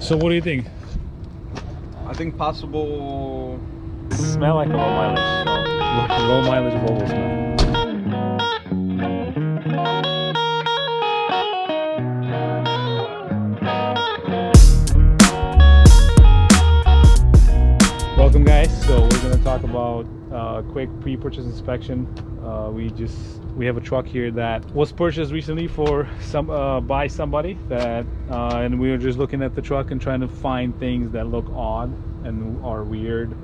So what do you think? I think possible. Smell like a low mileage. So low mileage Volvo smell. Welcome guys. So we're going to talk about a quick pre-purchase inspection. We have a truck here that was purchased recently for by somebody that and we were just looking at the truck and trying to find things that look odd and are weird,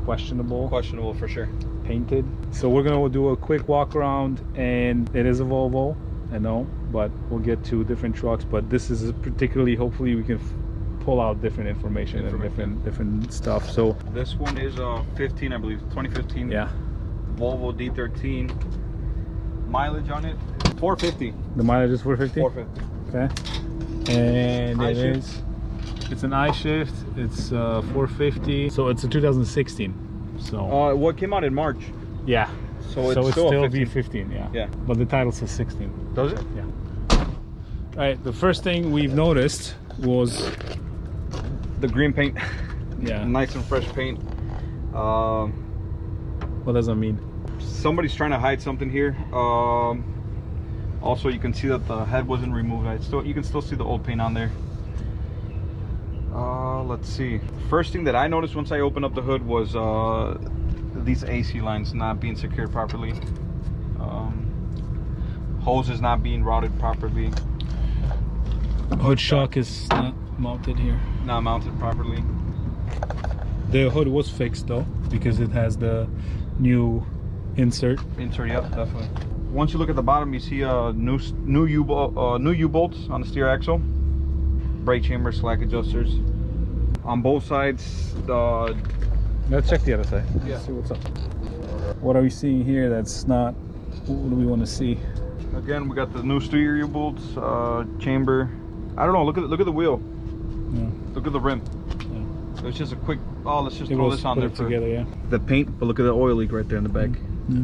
questionable For sure. painted. So we're gonna do a quick walk around, and it is a Volvo, I know, but we'll get to different trucks. But this is particularly, hopefully we can pull out different information and different stuff. So this one is 15, I believe, 2015. yeah, Volvo D13. Mileage on it 450. the mileage is 450. 450. Okay, and it's an I-shift. It's 450. So it's a 2016. So what came out in March? yeah. So it's still still V15, yeah. Yeah. But the title says 16. Does it? Yeah. All right. The first thing we've noticed was The green paint. yeah. Nice and fresh paint. What does that mean? Somebody's trying to hide something here. Also, you can see that the head wasn't removed. You can still see the old paint on there. Let's see. First thing that I noticed once I opened up the hood was these AC lines not being secured properly. Hoses not being routed properly. Hood shock is not mounted here. Not mounted properly. The hood was fixed though, because it has the new insert. Yep, definitely. Once you look at the bottom, you see new U-bolts on the steer axle, brake chamber, slack adjusters on both sides. Let's check the other side. Yeah. Let's see what's up. What are we seeing here that's not? What do we want to see? Again, we got the new steer U-bolts, chamber. I don't know. Look at the wheel. Yeah. Look at the rim. Yeah. So it's just a quick. Oh, let's just throw this on there together. Yeah. the paint. But look at the oil leak right there in the back. Yeah.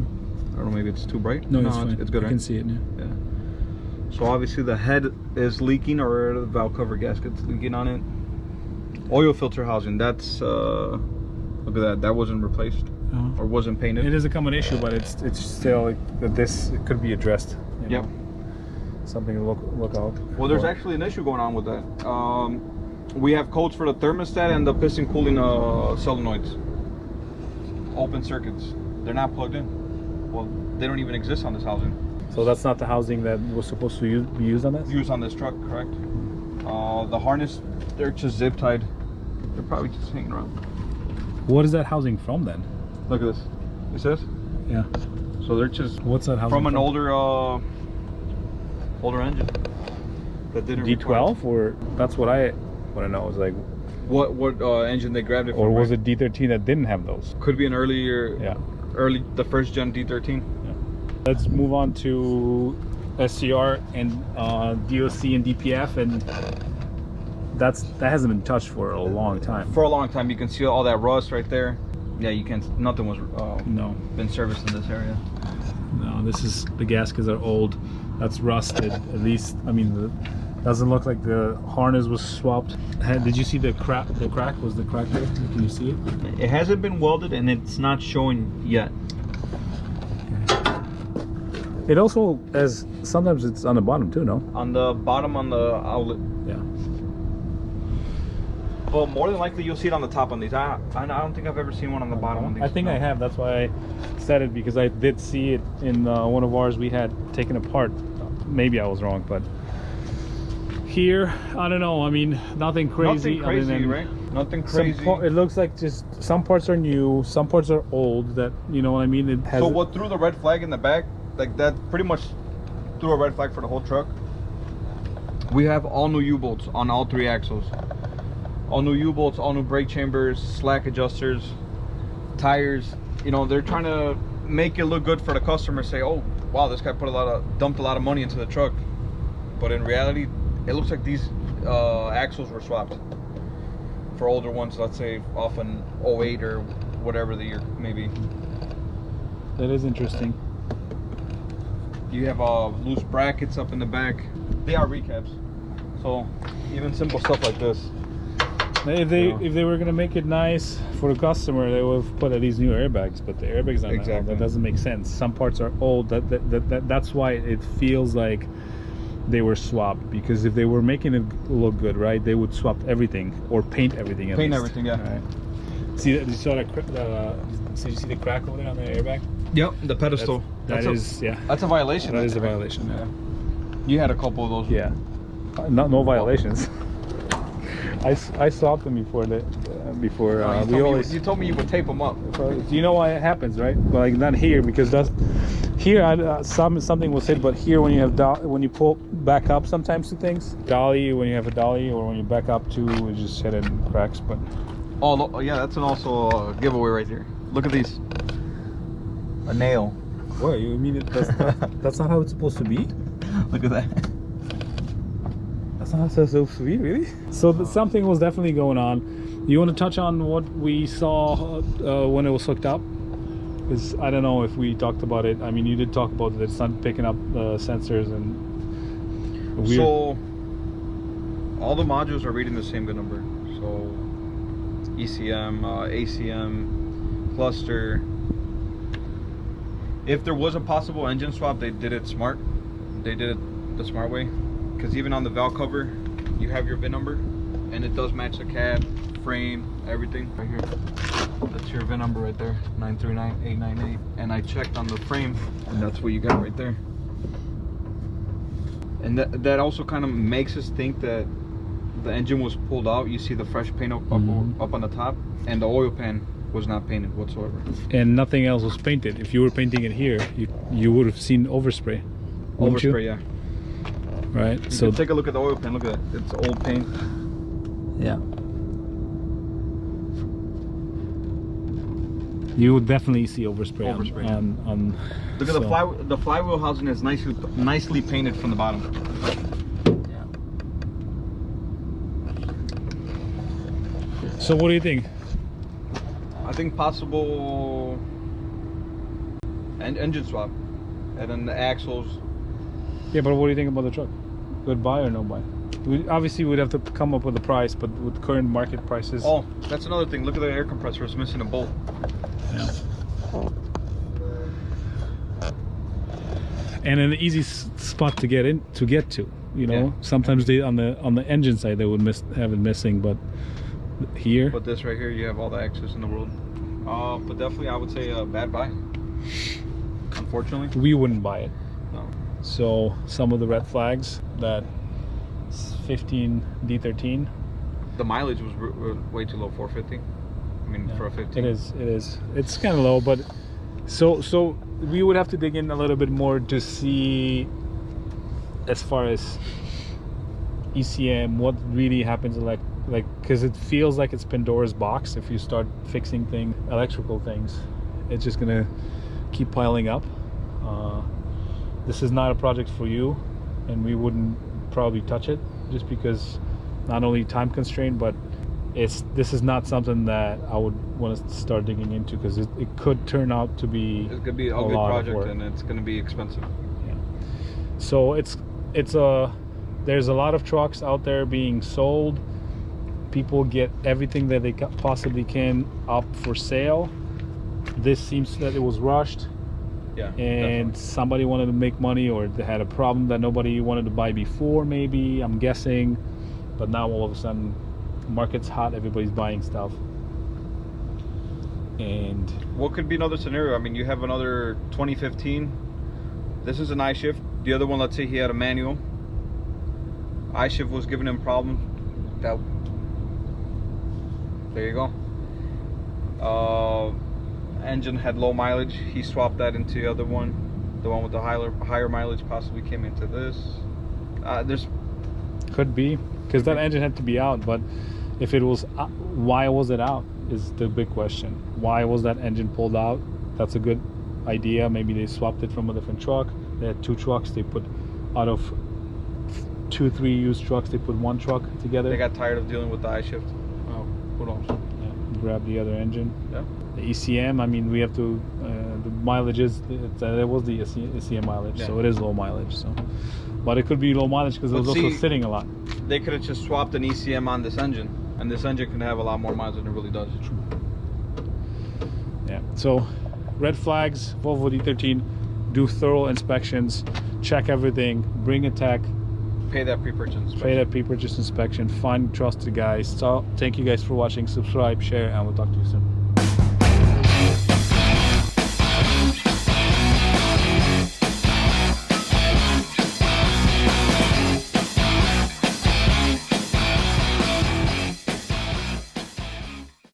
I don't know. Maybe it's too bright. No, it's fine. It's good. You right? can see it now. Yeah. So obviously the head is leaking, or the valve cover gasket's leaking on it. Oil filter housing. That's look at that. That wasn't replaced or wasn't painted. It is a common issue, but it's still it could be addressed. Yep. Something to look out. Well, there's actually an issue going on with that. We have codes for the thermostat and the piston cooling solenoids. Open circuits. They're not plugged in. Well, they don't even exist on this housing. So that's not the housing that was supposed to be used on this? Used on this truck, correct? The harness, they're just zip tied. They're probably just hanging around. What is that housing from then? Look at this. It says? Yeah. So they're just What's that housing from an older engine that didn't D12 or that's what I want to know is like what engine they grabbed it from, or was right? it D13 that didn't have those? Could be an earlier the first gen D13. Yeah. Let's move on to SCR and DOC and DPF, and that hasn't been touched for a long time. For a long time. You can see all that rust right there. Yeah, you can. Nothing was been serviced in this area. No, the gaskets are old. That's rusted. At least, I mean, doesn't look like the harness was swapped. Did you see the crack? The crack was the crack there. Can you see it? It hasn't been welded and it's not showing yet. Okay. It also has sometimes it's on the bottom too. No. On the bottom, on the outlet. Yeah. Well, more than likely you'll see it on the top on these. I don't think I've ever seen one on the bottom on these. I think I have. That's why I said it, because I did see it in one of ours we had taken apart. Maybe I was wrong, but here, I don't know. I mean, nothing crazy. Nothing crazy, right? Nothing crazy. It looks like just some parts are new, some parts are old. That, you know what I mean? It has. So what threw the red flag in the back? Like that pretty much threw a red flag for the whole truck. We have all new U-bolts on all three axles. All new U-bolts, all new brake chambers, slack adjusters, tires. You know, they're trying to make it look good for the customer. Say, oh wow, this guy dumped a lot of money into the truck. But in reality, it looks like these axles were swapped for older ones. Let's say off an 08 or whatever the year maybe. That is interesting. You have loose brackets up in the back. They are recaps. So even simple stuff like this. If they were gonna make it nice for the customer, they would have put these new airbags. But the airbags are not, that doesn't make sense. Some parts are old. That's why it feels like they were swapped. Because if they were making it look good, right, they would swap everything or paint everything. Paint everything, yeah. Right. See that? You saw that? Did you see the crack over there on the airbag? Yep, the pedestal. That's a violation. That is a violation. Yeah. You had a couple of those. Yeah. No violations. I swapped them before you told me you would tape them up. Do you know why it happens, right? Well, like not here, because that's here. Something was hit, but here when you have when you pull back up sometimes to things, dolly, when you have a dolly, or when you back up to, it just hit in cracks. But oh yeah, that's also a giveaway right there. Look at these. A nail. What, you mean that's not how it's supposed to be? Look at that. That's not how it's supposed to be, really? So something was definitely going on. You want to touch on what we saw when it was hooked up? Because I don't know if we talked about it. I mean, you did talk about it. It's not picking up sensors and weird. So all the modules are reading the same good number. So ECM, ACM, cluster. If there was a possible engine swap, they did it smart. They did it the smart way. Because even on the valve cover, you have your VIN number, and it does match the cab, frame, everything. Right here, that's your VIN number right there, 939898. And I checked on the frame, and that's what you got right there. And that also kind of makes us think that the engine was pulled out. You see the fresh paint up on the top, and the oil pan was not painted whatsoever. And nothing else was painted. If you were painting it here, you would have seen overspray. Overspray, yeah. Right. So take a look at the oil pan. Look at that. It's old paint. Yeah. You would definitely see overspray. On look at the flywheel housing is nicely painted from the bottom. Yeah. So what do you think? I think possible engine swap, and then the axles. Yeah, but what do you think about the truck? Good buy or no buy? Obviously, we'd have to come up with a price, but with current market prices. Oh, that's another thing. Look at the air compressor; it's missing a bolt. Yeah. And an easy spot to get to. You know, yeah. Sometimes they on the engine side they would have it missing, but here. But this right here, you have all the access in the world. But definitely, I would say a bad buy. Unfortunately, we wouldn't buy it. No. So some of the red flags, that 15 D13. The mileage was way too low, 450. I mean, yeah, for a 15. It is. It's kind of low, but so we would have to dig in a little bit more to see, as far as ECM, what really happens, like because it feels like it's Pandora's box. If you start fixing electrical things, it's just gonna keep piling up. This is not a project for you, and we wouldn't probably touch it, just because not only time constraint, but this is not something that I would want to start digging into, because it could turn out to be an ugly project, and it's going to be expensive. Yeah. So there's a lot of trucks out there being sold. People get everything that they possibly can up for sale. This seems that it was rushed. Yeah, and definitely. Somebody wanted to make money, or they had a problem that nobody wanted to buy before, maybe, I'm guessing. But now all of a sudden, market's hot, everybody's buying stuff. And what could be another scenario? I mean, you have another 2015. This is an iShift. The other one, let's say he had a manual. iShift was giving him problems. There you go. Engine had low mileage. He swapped that into the other one. The one with the higher mileage possibly came into this. There's could be, because that engine had to be out. But if it was, why was it out is the big question. Why was that engine pulled out? That's a good idea. Maybe they swapped it from a different truck. They had two trucks. They put, out of 2-3 used trucks, they put one truck together. They got tired of dealing with the iShift. Oh, who knows? Yeah, grab the other engine. Yeah. The ECM, I mean, we have to, the mileage is, it was the ECM mileage, yeah. So it is low mileage. So, but it could be low mileage because it was also sitting a lot. they could have just swapped an ECM on this engine, and this engine can have a lot more miles than it really does. Yeah, so red flags, Volvo D13, do thorough inspections, check everything, bring a tech, Pay that pre-purchase inspection. pay that pre-purchase inspection, find trusted guys. So thank you guys for watching, subscribe, share, and we'll talk to you soon.